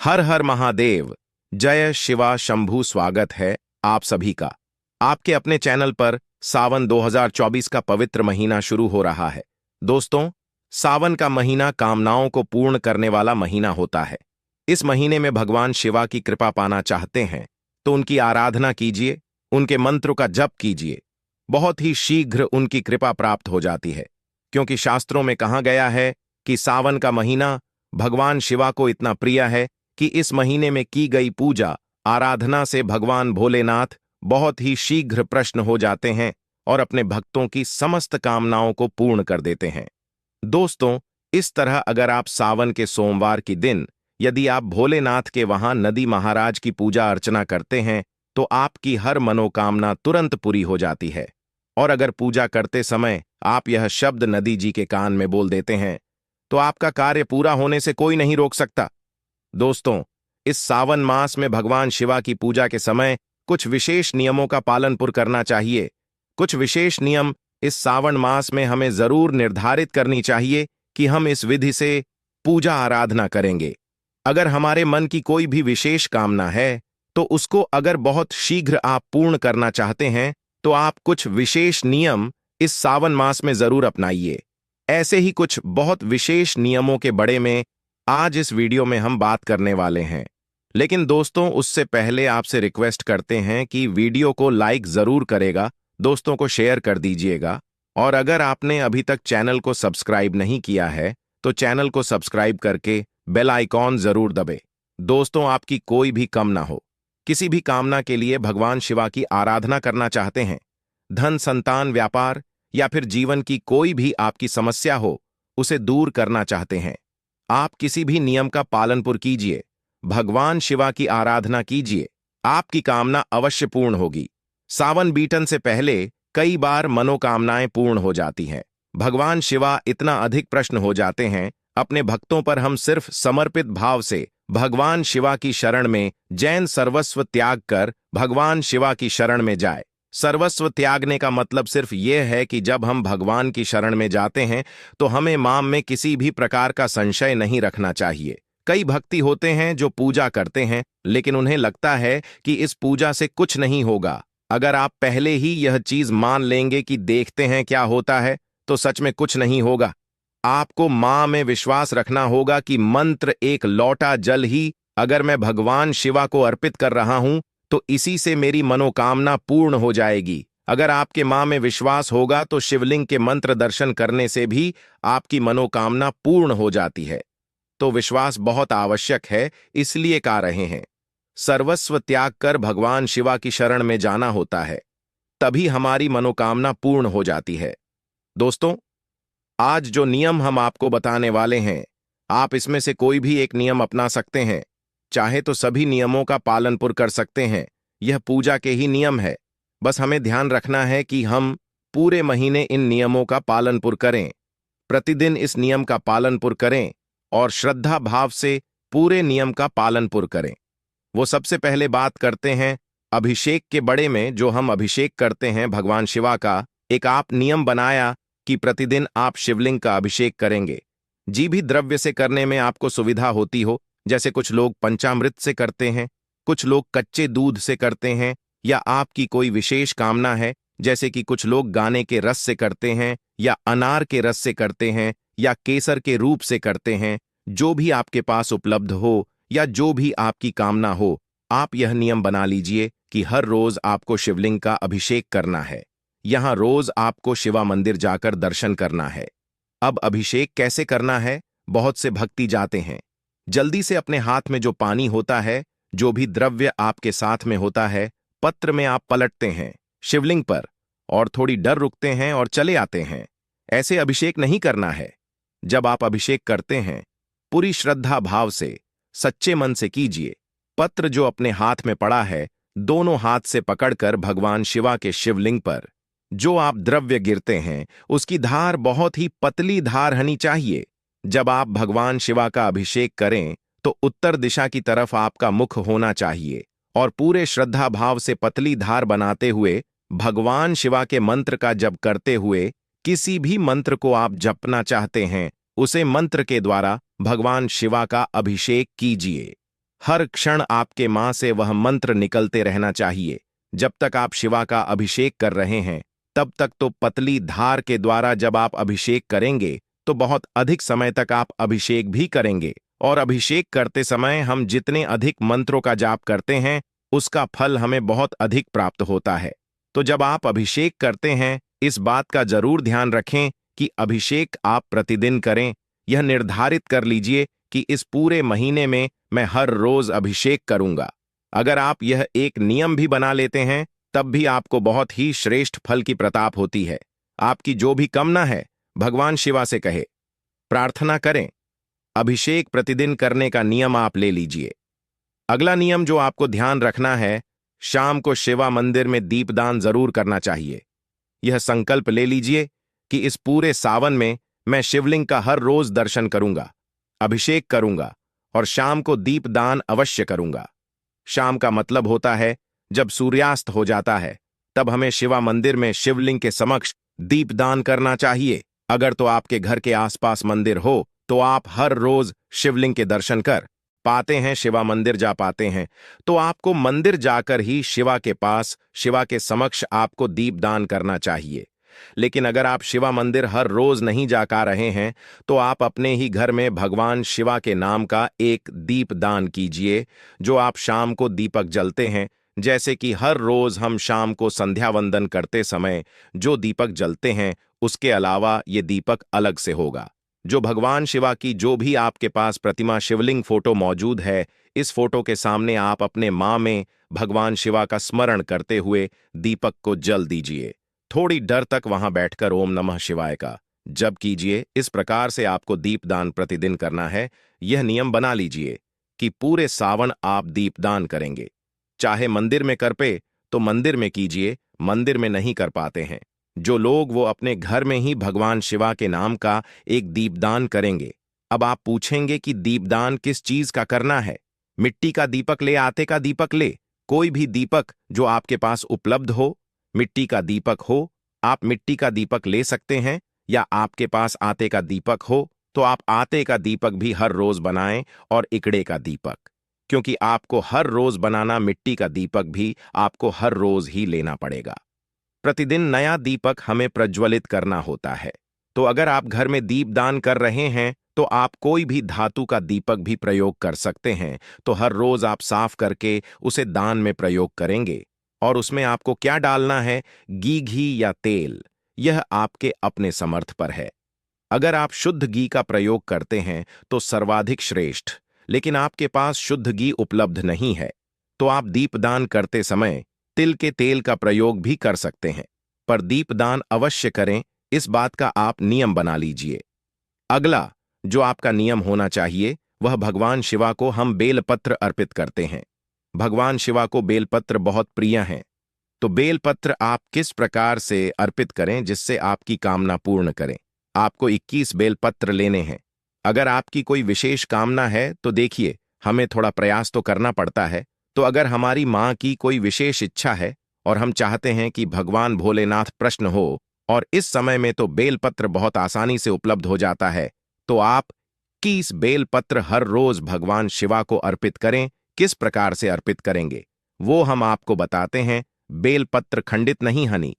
हर हर महादेव। जय शिवा शंभू। स्वागत है आप सभी का आपके अपने चैनल पर। सावन 2024 का पवित्र महीना शुरू हो रहा है। दोस्तों, सावन का महीना कामनाओं को पूर्ण करने वाला महीना होता है। इस महीने में भगवान शिवा की कृपा पाना चाहते हैं तो उनकी आराधना कीजिए, उनके मंत्र का जप कीजिए। बहुत ही शीघ्र उनकी कृपा प्राप्त हो जाती है, क्योंकि शास्त्रों में कहा गया है कि सावन का महीना भगवान शिवा को इतना प्रिय है कि इस महीने में की गई पूजा आराधना से भगवान भोलेनाथ बहुत ही शीघ्र प्रसन्न हो जाते हैं और अपने भक्तों की समस्त कामनाओं को पूर्ण कर देते हैं। दोस्तों, इस तरह अगर आप सावन के सोमवार की दिन यदि आप भोलेनाथ के वहां नदी महाराज की पूजा अर्चना करते हैं तो आपकी हर मनोकामना तुरंत पूरी हो जाती है। और अगर पूजा करते समय आप यह शब्द नदी जी के कान में बोल देते हैं तो आपका कार्य पूरा होने से कोई नहीं रोक सकता। दोस्तों, इस सावन मास में भगवान शिवा की पूजा के समय कुछ विशेष नियमों का पालन पुर करना चाहिए। कुछ विशेष नियम इस सावन मास में हमें जरूर निर्धारित करनी चाहिए कि हम इस विधि से पूजा आराधना करेंगे। अगर हमारे मन की कोई भी विशेष कामना है तो उसको अगर बहुत शीघ्र आप पूर्ण करना चाहते हैं तो आप कुछ विशेष नियम इस सावन मास में जरूर अपनाइए। ऐसे ही कुछ बहुत विशेष नियमों के बारे में आज इस वीडियो में हम बात करने वाले हैं। लेकिन दोस्तों, उससे पहले आपसे रिक्वेस्ट करते हैं कि वीडियो को लाइक जरूर करेगा, दोस्तों को शेयर कर दीजिएगा। और अगर आपने अभी तक चैनल को सब्सक्राइब नहीं किया है तो चैनल को सब्सक्राइब करके बेल आइकॉन जरूर दबे। दोस्तों, आपकी कोई भी कम ना हो, किसी भी कामना के लिए भगवान शिवा की आराधना करना चाहते हैं, धन, संतान, व्यापार या फिर जीवन की कोई भी आपकी समस्या हो उसे दूर करना चाहते हैं, आप किसी भी नियम का पालन पुर कीजिए, भगवान शिवा की आराधना कीजिए, आपकी कामना अवश्य पूर्ण होगी। सावन बीतने से पहले कई बार मनोकामनाएं पूर्ण हो जाती हैं। भगवान शिवा इतना अधिक प्रसन्न हो जाते हैं अपने भक्तों पर। हम सिर्फ समर्पित भाव से भगवान शिवा की शरण में जैन सर्वस्व त्याग कर भगवान शिवा की शरण में जाए। सर्वस्व त्यागने का मतलब सिर्फ यह है कि जब हम भगवान की शरण में जाते हैं तो हमें माम में किसी भी प्रकार का संशय नहीं रखना चाहिए। कई भक्ति होते हैं जो पूजा करते हैं लेकिन उन्हें लगता है कि इस पूजा से कुछ नहीं होगा। अगर आप पहले ही यह चीज मान लेंगे कि देखते हैं क्या होता है तो सच में कुछ नहीं होगा। आपको मां में विश्वास रखना होगा कि मंत्र एक लौटा जल ही अगर मैं भगवान शिवा को अर्पित कर रहा हूं तो इसी से मेरी मनोकामना पूर्ण हो जाएगी। अगर आपके मां में विश्वास होगा तो शिवलिंग के मंत्र दर्शन करने से भी आपकी मनोकामना पूर्ण हो जाती है। तो विश्वास बहुत आवश्यक है, इसलिए कह रहे हैं सर्वस्व त्याग कर भगवान शिवा की शरण में जाना होता है, तभी हमारी मनोकामना पूर्ण हो जाती है। दोस्तों, आज जो नियम हम आपको बताने वाले हैं, आप इसमें से कोई भी एक नियम अपना सकते हैं, चाहे तो सभी नियमों का पालन पुर कर सकते हैं। यह पूजा के ही नियम है, बस हमें ध्यान रखना है कि हम पूरे महीने इन नियमों का पालन पुर करें, प्रतिदिन इस नियम का पालन पुर करें और श्रद्धा भाव से पूरे नियम का पालन पुर करें। वो सबसे पहले बात करते हैं अभिषेक के बड़े में। जो हम अभिषेक करते हैं भगवान शिवा का, एक आप नियम बनाया कि प्रतिदिन आप शिवलिंग का अभिषेक करेंगे। जी भी द्रव्य से करने में आपको सुविधा होती हो, जैसे कुछ लोग पंचामृत से करते हैं, कुछ लोग कच्चे दूध से करते हैं, या आपकी कोई विशेष कामना है जैसे कि कुछ लोग गाने के रस से करते हैं या अनार के रस से करते हैं या केसर के रूप से करते हैं। जो भी आपके पास उपलब्ध हो या जो भी आपकी कामना हो, आप यह नियम बना लीजिए कि हर रोज आपको शिवलिंग का अभिषेक करना है। यहां रोज आपको शिवा मंदिर जाकर दर्शन करना है। अब अभिषेक कैसे करना है? बहुत से भक्ति जाते हैं, जल्दी से अपने हाथ में जो पानी होता है, जो भी द्रव्य आपके साथ में होता है, पत्र में आप पलटते हैं शिवलिंग पर और थोड़ी डर रुकते हैं और चले आते हैं। ऐसे अभिषेक नहीं करना है। जब आप अभिषेक करते हैं, पूरी श्रद्धा भाव से सच्चे मन से कीजिए। पत्र जो अपने हाथ में पड़ा है, दोनों हाथ से पकड़कर भगवान शिवा के शिवलिंग पर जो आप द्रव्य गिरते हैं उसकी धार बहुत ही पतली धार होनी चाहिए। जब आप भगवान शिवा का अभिषेक करें तो उत्तर दिशा की तरफ आपका मुख होना चाहिए और पूरे श्रद्धा भाव से पतली धार बनाते हुए भगवान शिवा के मंत्र का जप करते हुए, किसी भी मंत्र को आप जपना चाहते हैं उसे मंत्र के द्वारा भगवान शिवा का अभिषेक कीजिए। हर क्षण आपके मां से वह मंत्र निकलते रहना चाहिए। जब तक आप शिवा का अभिषेक कर रहे हैं तब तक तो पतली धार के द्वारा जब आप अभिषेक करेंगे तो बहुत अधिक समय तक आप अभिषेक भी करेंगे, और अभिषेक करते समय हम जितने अधिक मंत्रों का जाप करते हैं उसका फल हमें बहुत अधिक प्राप्त होता है। तो जब आप अभिषेक करते हैं इस बात का जरूर ध्यान रखें कि अभिषेक आप प्रतिदिन करें। यह निर्धारित कर लीजिए कि इस पूरे महीने में मैं हर रोज अभिषेक करूंगा। अगर आप यह एक नियम भी बना लेते हैं तब भी आपको बहुत ही श्रेष्ठ फल की प्रताप होती है। आपकी जो भी कामना है भगवान शिवा से कहे, प्रार्थना करें। अभिषेक प्रतिदिन करने का नियम आप ले लीजिए। अगला नियम जो आपको ध्यान रखना है, शाम को शिवा मंदिर में दीपदान जरूर करना चाहिए। यह संकल्प ले लीजिए कि इस पूरे सावन में मैं शिवलिंग का हर रोज दर्शन करूंगा, अभिषेक करूंगा और शाम को दीपदान अवश्य करूंगा। शाम का मतलब होता है जब सूर्यास्त हो जाता है, तब हमें शिवा मंदिर में शिवलिंग के समक्ष दीपदान करना चाहिए। अगर तो आपके घर के आसपास मंदिर हो तो आप हर रोज शिवलिंग के दर्शन कर पाते हैं, शिवा मंदिर जा पाते हैं, तो आपको मंदिर जाकर ही शिवा के पास, शिवा के समक्ष आपको दीपदान करना चाहिए। लेकिन अगर आप शिवा मंदिर हर रोज नहीं जा पा रहे हैं तो आप अपने ही घर में भगवान शिवा के नाम का एक दीपदान कीजिए, जो आप शाम को दीपक जलते हैं। जैसे कि हर रोज हम शाम को संध्या वंदन करते समय जो दीपक जलते हैं उसके अलावा ये दीपक अलग से होगा, जो भगवान शिवा की जो भी आपके पास प्रतिमा शिवलिंग फोटो मौजूद है, इस फोटो के सामने आप अपने मां में भगवान शिवा का स्मरण करते हुए दीपक को जल दीजिए। थोड़ी देर तक वहां बैठकर ओम नमः शिवाय का जप कीजिए। इस प्रकार से आपको दीपदान प्रतिदिन करना है। यह नियम बना लीजिए कि पूरे सावन आप दीपदान करेंगे। चाहे मंदिर में कर पे तो मंदिर में कीजिए, मंदिर में नहीं कर पाते हैं जो लोग वो अपने घर में ही भगवान शिवा के नाम का एक दीपदान करेंगे। अब आप पूछेंगे कि दीपदान किस चीज का करना है? मिट्टी का दीपक ले, आटे का दीपक ले, कोई भी दीपक जो आपके पास उपलब्ध हो। मिट्टी का दीपक हो आप मिट्टी का दीपक ले सकते हैं, या आपके पास आटे का दीपक हो तो आप आटे का दीपक भी हर रोज बनाएं, और इकड़े का दीपक, क्योंकि आपको हर रोज बनाना मिट्टी का दीपक भी आपको हर रोज ही लेना पड़ेगा। प्रतिदिन नया दीपक हमें प्रज्वलित करना होता है। तो अगर आप घर में दीपदान कर रहे हैं तो आप कोई भी धातु का दीपक भी प्रयोग कर सकते हैं। तो हर रोज आप साफ करके उसे दान में प्रयोग करेंगे, और उसमें आपको क्या डालना है, घी या तेल, यह आपके अपने समर्थ पर है। अगर आप शुद्ध घी का प्रयोग करते हैं तो सर्वाधिक श्रेष्ठ, लेकिन आपके पास शुद्ध घी उपलब्ध नहीं है तो आप दीपदान करते समय तिल के तेल का प्रयोग भी कर सकते हैं, पर दीपदान अवश्य करें, इस बात का आप नियम बना लीजिए। अगला जो आपका नियम होना चाहिए वह भगवान शिवा को हम बेलपत्र अर्पित करते हैं। भगवान शिवा को बेलपत्र बहुत प्रिय हैं, तो बेलपत्र आप किस प्रकार से अर्पित करें जिससे आपकी कामना पूर्ण करें। आपको 21 बेलपत्र लेने हैं। अगर आपकी कोई विशेष कामना है तो देखिए हमें थोड़ा प्रयास तो करना पड़ता है। तो अगर हमारी मां की कोई विशेष इच्छा है और हम चाहते हैं कि भगवान भोलेनाथ प्रसन्न हो, और इस समय में तो बेलपत्र बहुत आसानी से उपलब्ध हो जाता है, तो आप 21 बेलपत्र हर रोज भगवान शिवा को अर्पित करें। किस प्रकार से अर्पित करेंगे वो हम आपको बताते हैं। बेलपत्र खंडित नहीं हनी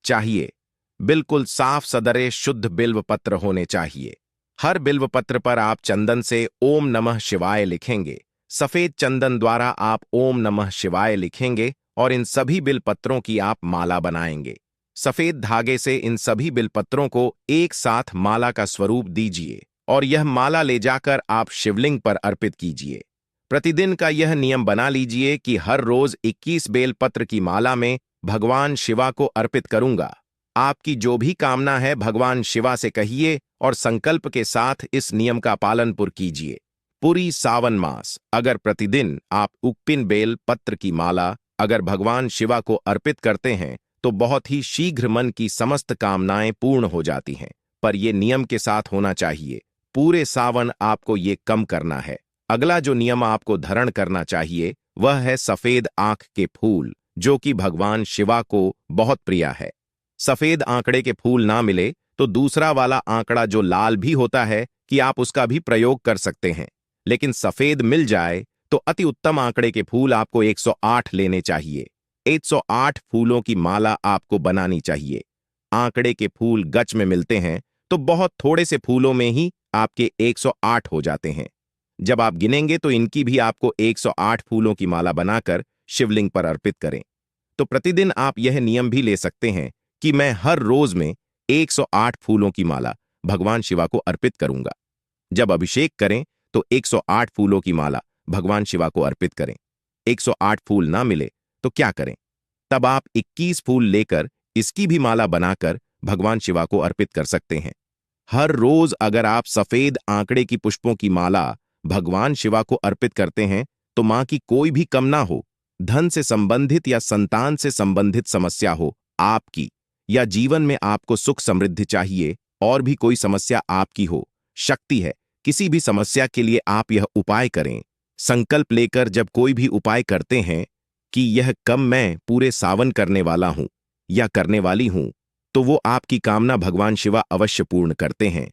चाहिए, बिल्कुल साफ सदरे शुद्ध बिल्व पत्र होने चाहिए। हर बिल्व पत्र पर आप चंदन से ओम नमः शिवाय लिखेंगे। सफेद चंदन द्वारा आप ओम नमः शिवाय लिखेंगे और इन सभी बिलपत्रों की आप माला बनाएंगे। सफेद धागे से इन सभी बिलपत्रों को एक साथ माला का स्वरूप दीजिए और यह माला ले जाकर आप शिवलिंग पर अर्पित कीजिए। प्रतिदिन का यह नियम बना लीजिए कि हर रोज 21 बेलपत्र की माला में भगवान शिवा को अर्पित करूंगा। आपकी जो भी कामना है भगवान शिवा से कहिए और संकल्प के साथ इस नियम का पालन पूर्ण कीजिए। पूरी सावन मास अगर प्रतिदिन आप 21 बेल पत्र की माला अगर भगवान शिवा को अर्पित करते हैं तो बहुत ही शीघ्र मन की समस्त कामनाएं पूर्ण हो जाती हैं। पर यह नियम के साथ होना चाहिए। पूरे सावन आपको ये कम करना है। अगला जो नियम आपको धारण करना चाहिए वह है सफेद आंख के फूल, जो कि भगवान शिवा को बहुत प्रिय है। सफेद आंकड़े के फूल ना मिले तो दूसरा वाला आंकड़ा जो लाल भी होता है कि आप उसका भी प्रयोग कर सकते हैं, लेकिन सफेद मिल जाए तो अति उत्तम आंकड़े के फूल आपको 108 लेने चाहिए। 108 फूलों की माला आपको बनानी चाहिए। आंकड़े के फूल गच में मिलते हैं तो बहुत थोड़े से फूलों में ही आपके 108 हो जाते हैं। जब आप गिनेंगे तो इनकी भी आपको 108 फूलों की माला बनाकर शिवलिंग पर अर्पित करें। तो प्रतिदिन आप यह नियम भी ले सकते हैं कि मैं हर रोज में 108 फूलों की माला भगवान शिवा को अर्पित करूंगा। जब अभिषेक करें तो 108 फूलों की माला भगवान शिवा को अर्पित करें। 108 फूल ना मिले तो क्या करें? तब आप 21 फूल लेकर इसकी भी माला बनाकर भगवान शिवा को अर्पित कर सकते हैं। हर रोज अगर आप सफेद आंकड़े की पुष्पों की माला भगवान शिवा को अर्पित करते हैं तो मां की कोई भी कम ना हो, धन से संबंधित या संतान से संबंधित समस्या हो आपकी, या जीवन में आपको सुख समृद्धि चाहिए और भी कोई समस्या आपकी हो, शक्ति है किसी भी समस्या के लिए आप यह उपाय करें। संकल्प लेकर जब कोई भी उपाय करते हैं कि यह कम मैं पूरे सावन करने वाला हूं या करने वाली हूं, तो वो आपकी कामना भगवान शिवा अवश्य पूर्ण करते हैं।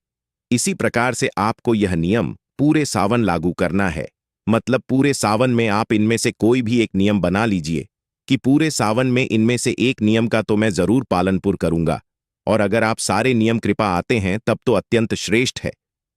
इसी प्रकार से आपको यह नियम पूरे सावन लागू करना है। मतलब पूरे सावन में आप इनमें से कोई भी एक नियम बना लीजिए कि पूरे सावन में इनमें से एक नियम का तो मैं जरूर पालनपुर करूंगा, और अगर आप सारे नियम कृपा आते हैं तब तो अत्यंत श्रेष्ठ है।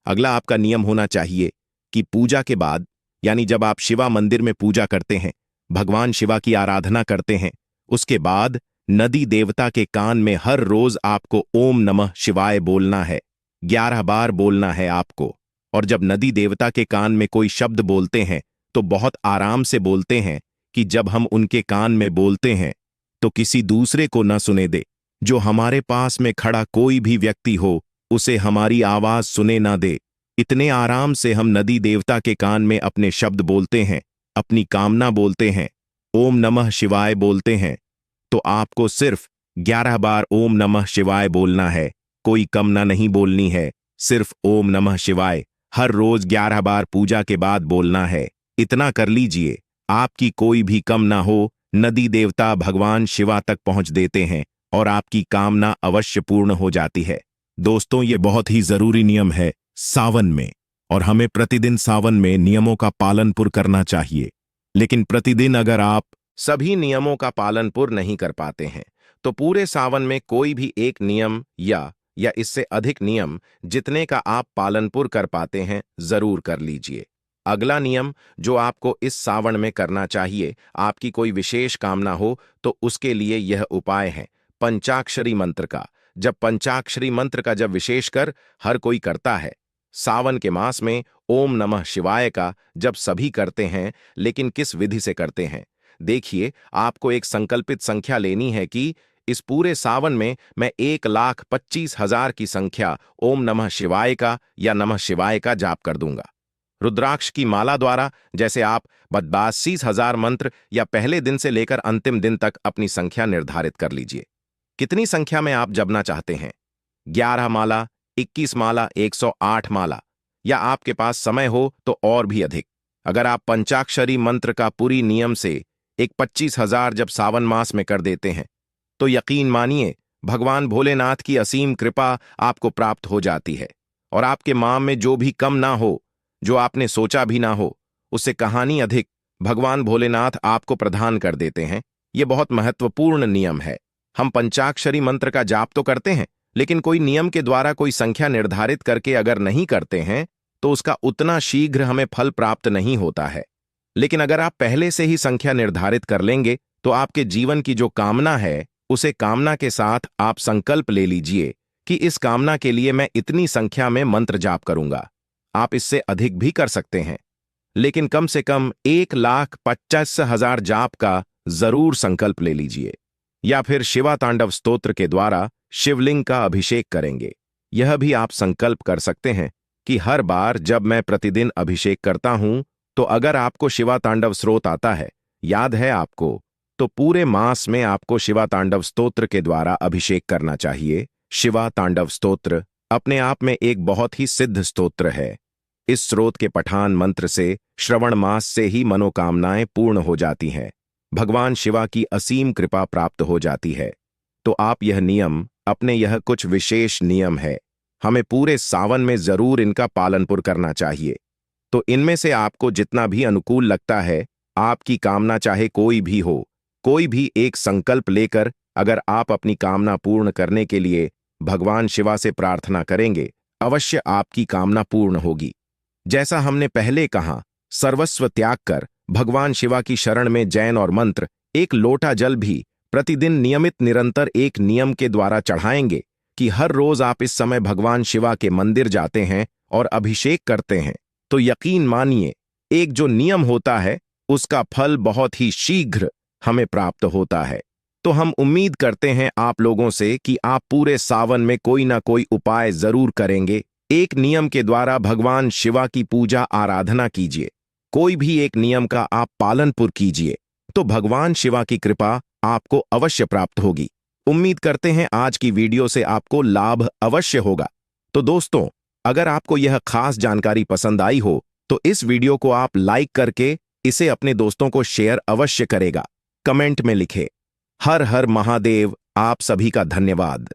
अगला आपका नियम होना चाहिए कि पूजा के बाद, यानी जब आप शिवा मंदिर में पूजा करते हैं, भगवान शिवा की आराधना करते हैं, उसके बाद नदी देवता के कान में हर रोज आपको ओम नमः शिवाय बोलना है। 11 बार बोलना है आपको। और जब नदी देवता के कान में कोई शब्द बोलते हैं तो बहुत आराम से बोलते हैं कि जब हम उनके कान में बोलते हैं तो किसी दूसरे को न सुने दे। जो हमारे पास में खड़ा कोई भी व्यक्ति हो उसे हमारी आवाज सुने ना दे। इतने आराम से हम नदी देवता के कान में अपने शब्द बोलते हैं, अपनी कामना बोलते हैं, ओम नमः शिवाय बोलते हैं। तो आपको सिर्फ 11 बार ओम नमः शिवाय बोलना है, कोई कामना नहीं बोलनी है, सिर्फ ओम नमः शिवाय हर रोज 11 बार पूजा के बाद बोलना है। इतना कर लीजिए, आपकी कोई भी कामना हो नदी देवता भगवान शिवा तक पहुंच देते हैं और आपकी कामना अवश्य पूर्ण हो जाती है। दोस्तों, ये बहुत ही जरूरी नियम है सावन में, और हमें प्रतिदिन सावन में नियमों का पालनपुर करना चाहिए। लेकिन प्रतिदिन अगर आप सभी नियमों का पालनपुर नहीं कर पाते हैं तो पूरे सावन में कोई भी एक नियम या इससे अधिक नियम जितने का आप पालनपुर कर पाते हैं जरूर कर लीजिए। अगला नियम जो आपको इस सावन में करना चाहिए, आपकी कोई विशेष कामना हो तो उसके लिए यह उपाय है पंचाक्षरी मंत्र का। जब पंचाक्षरी मंत्र का जब विशेषकर हर कोई करता है सावन के मास में, ओम नमः शिवाय का जब सभी करते हैं, लेकिन किस विधि से करते हैं? देखिए, आपको एक संकल्पित संख्या लेनी है कि इस पूरे सावन में मैं 1,25,000 की संख्या ओम नमः शिवाय का या नमः शिवाय का जाप कर दूंगा। रुद्राक्ष की माला द्वारा जैसे आप 82,000 मंत्र या पहले दिन से लेकर अंतिम दिन तक अपनी संख्या निर्धारित कर लीजिए। कितनी संख्या में आप जपना चाहते हैं? 11 माला, 21 माला, 108 माला, या आपके पास समय हो तो और भी अधिक। अगर आप पंचाक्षरी मंत्र का पूरी नियम से 25,000 जब सावन मास में कर देते हैं तो यकीन मानिए भगवान भोलेनाथ की असीम कृपा आपको प्राप्त हो जाती है, और आपके माम में जो भी कम ना हो, जो आपने सोचा भी ना हो, उससे कहानी अधिक भगवान भोलेनाथ आपको प्रदान कर देते हैं। यह बहुत महत्वपूर्ण नियम है। हम पंचाक्षरी मंत्र का जाप तो करते हैं, लेकिन कोई नियम के द्वारा कोई संख्या निर्धारित करके अगर नहीं करते हैं तो उसका उतना शीघ्र हमें फल प्राप्त नहीं होता है। लेकिन अगर आप पहले से ही संख्या निर्धारित कर लेंगे तो आपके जीवन की जो कामना है उसे कामना के साथ आप संकल्प ले लीजिए कि इस कामना के लिए मैं इतनी संख्या में मंत्र जाप करूंगा। आप इससे अधिक भी कर सकते हैं, लेकिन कम से कम 1,25,000 जाप का जरूर संकल्प ले लीजिए। या फिर शिवा तांडव स्तोत्र के द्वारा शिवलिंग का अभिषेक करेंगे। यह भी आप संकल्प कर सकते हैं कि हर बार जब मैं प्रतिदिन अभिषेक करता हूं तो अगर आपको शिवा तांडव स्रोत आता है, याद है आपको, तो पूरे मास में आपको शिवा तांडव स्तोत्र के द्वारा अभिषेक करना चाहिए। शिवा तांडव स्तोत्र अपने आप में एक बहुत ही सिद्ध स्तोत्र है। इस स्रोत के पठान मंत्र से श्रवण मास से ही मनोकामनाएं पूर्ण हो जाती हैं, भगवान शिवा की असीम कृपा प्राप्त हो जाती है। तो आप यह नियम अपने, यह कुछ विशेष नियम है, हमें पूरे सावन में जरूर इनका पालनपुर करना चाहिए। तो इनमें से आपको जितना भी अनुकूल लगता है, आपकी कामना चाहे कोई भी हो, कोई भी एक संकल्प लेकर अगर आप अपनी कामना पूर्ण करने के लिए भगवान शिवा से प्रार्थना करेंगे, अवश्य आपकी कामना पूर्ण होगी। जैसा हमने पहले कहा, सर्वस्व त्याग कर भगवान शिवा की शरण में जैन और मंत्र, एक लोटा जल भी प्रतिदिन नियमित निरंतर एक नियम के द्वारा चढ़ाएंगे कि हर रोज आप इस समय भगवान शिवा के मंदिर जाते हैं और अभिषेक करते हैं, तो यकीन मानिए एक जो नियम होता है उसका फल बहुत ही शीघ्र हमें प्राप्त होता है। तो हम उम्मीद करते हैं आप लोगों से कि आप पूरे सावन में कोई ना कोई उपाय जरूर करेंगे। एक नियम के द्वारा भगवान शिवा की पूजा आराधना कीजिए, कोई भी एक नियम का आप पालनपुर कीजिए, तो भगवान शिवा की कृपा आपको अवश्य प्राप्त होगी। उम्मीद करते हैं आज की वीडियो से आपको लाभ अवश्य होगा। तो दोस्तों, अगर आपको यह खास जानकारी पसंद आई हो तो इस वीडियो को आप लाइक करके इसे अपने दोस्तों को शेयर अवश्य करेगा। कमेंट में लिखे हर हर महादेव। आप सभी का धन्यवाद।